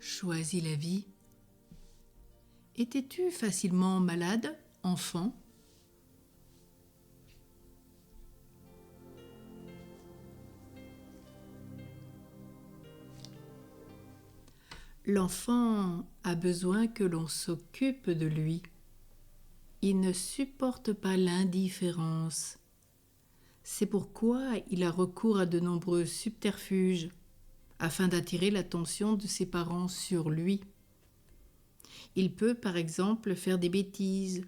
Choisis la vie. Étais-tu facilement malade, enfant ? L'enfant a besoin que l'on s'occupe de lui. Il ne supporte pas l'indifférence. C'est pourquoi il a recours à de nombreux subterfuges afin d'attirer l'attention de ses parents sur lui. Il peut par exemple faire des bêtises,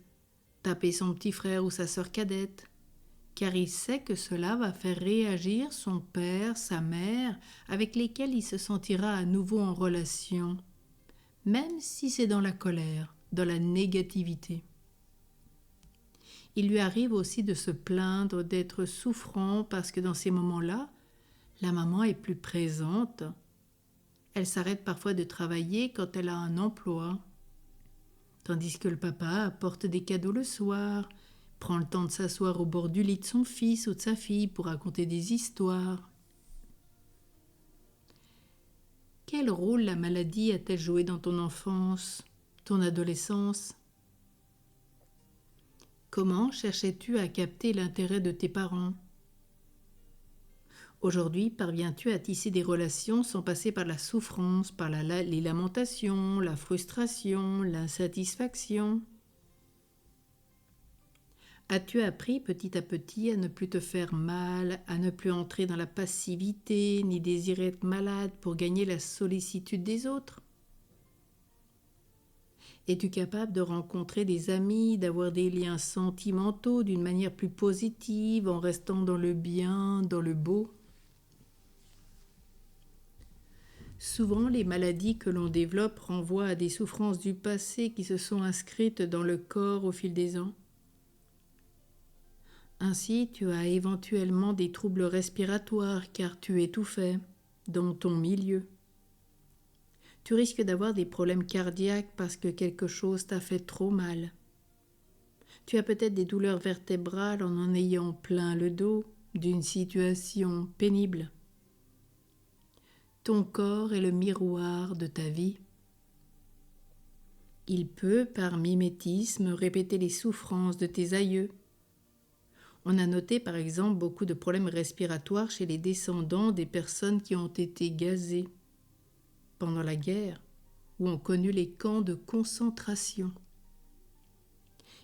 taper son petit frère ou sa sœur cadette, car il sait que cela va faire réagir son père, sa mère, avec lesquels il se sentira à nouveau en relation, même si c'est dans la colère, dans la négativité. Il lui arrive aussi de se plaindre, d'être souffrant parce que dans ces moments-là, la maman est plus présente. Elle s'arrête parfois de travailler quand elle a un emploi, tandis que le papa apporte des cadeaux le soir, prend le temps de s'asseoir au bord du lit de son fils ou de sa fille pour raconter des histoires. Quel rôle la maladie a-t-elle joué dans ton enfance, ton adolescence ? Comment cherchais-tu à capter l'intérêt de tes parents ? Aujourd'hui, parviens-tu à tisser des relations sans passer par la souffrance, par les lamentations, la frustration, l'insatisfaction ? As-tu appris petit à petit à ne plus te faire mal, à ne plus entrer dans la passivité, ni désirer être malade pour gagner la sollicitude des autres ? Es-tu capable de rencontrer des amis, d'avoir des liens sentimentaux d'une manière plus positive, en restant dans le bien, dans le beau ? Souvent, les maladies que l'on développe renvoient à des souffrances du passé qui se sont inscrites dans le corps au fil des ans. Ainsi, tu as éventuellement des troubles respiratoires car tu étouffais dans ton milieu. Tu risques d'avoir des problèmes cardiaques parce que quelque chose t'a fait trop mal. Tu as peut-être des douleurs vertébrales en ayant plein le dos d'une situation pénible. Ton corps est le miroir de ta vie. Il peut, par mimétisme, répéter les souffrances de tes aïeux. On a noté par exemple beaucoup de problèmes respiratoires chez les descendants des personnes qui ont été gazées pendant la guerre ou ont connu les camps de concentration.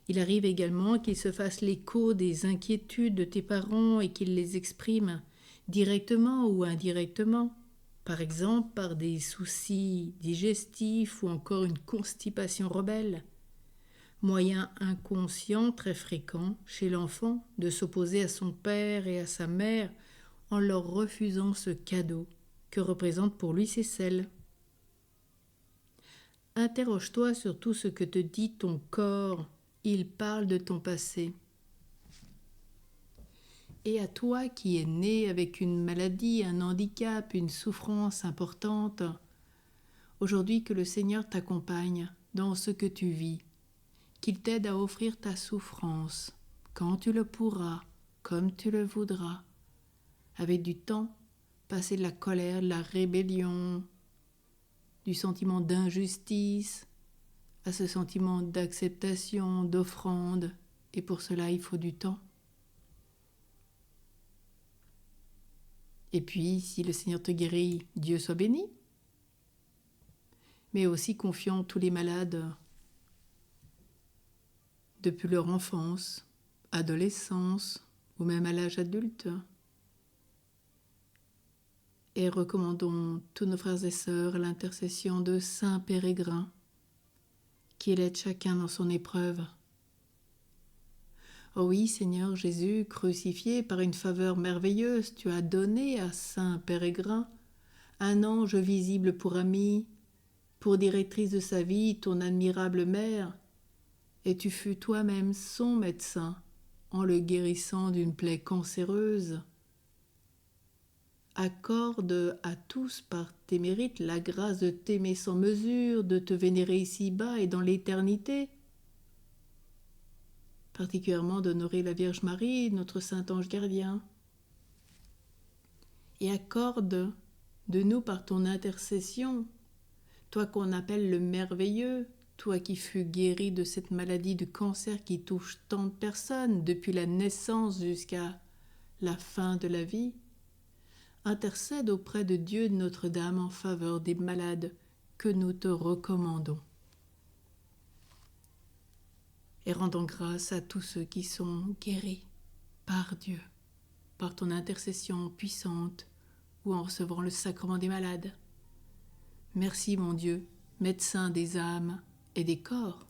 Il arrive également qu'ils se fassent l'écho des inquiétudes de tes parents et qu'ils les expriment directement ou indirectement, par exemple par des soucis digestifs ou encore une constipation rebelle. Moyen inconscient très fréquent chez l'enfant de s'opposer à son père et à sa mère en leur refusant ce cadeau que représente pour lui ses selles. Interroge-toi sur tout ce que te dit ton corps, il parle de ton passé. Et à toi qui es né avec une maladie, un handicap, une souffrance importante, aujourd'hui que le Seigneur t'accompagne dans ce que tu vis, qu'il t'aide à offrir ta souffrance, quand tu le pourras, comme tu le voudras, avec du temps, passer de la colère, de la rébellion, du sentiment d'injustice, à ce sentiment d'acceptation, d'offrande, et pour cela il faut du temps. Et puis, si le Seigneur te guérit, Dieu soit béni, mais aussi confiant tous les malades depuis leur enfance, adolescence ou même à l'âge adulte. Et recommandons tous nos frères et sœurs à l'intercession de Saint Pérégrin, qui aide chacun dans son épreuve. Oh oui, Seigneur Jésus, crucifié par une faveur merveilleuse, tu as donné à Saint Pérégrin un ange visible pour ami, pour directrice de sa vie, ton admirable mère, et tu fus toi-même son médecin en le guérissant d'une plaie cancéreuse. Accorde à tous par tes mérites la grâce de t'aimer sans mesure, de te vénérer ici-bas et dans l'éternité, particulièrement d'honorer la Vierge Marie, notre saint ange gardien. Et accorde de nous par ton intercession toi qu'on appelle le merveilleux, toi qui fus guéri de cette maladie du cancer qui touche tant de personnes depuis la naissance jusqu'à la fin de la vie, intercède auprès de Dieu Notre-Dame en faveur des malades que nous te recommandons. Et rendons grâce à tous ceux qui sont guéris par Dieu, par ton intercession puissante ou en recevant le sacrement des malades. Merci mon Dieu, médecin des âmes et des corps.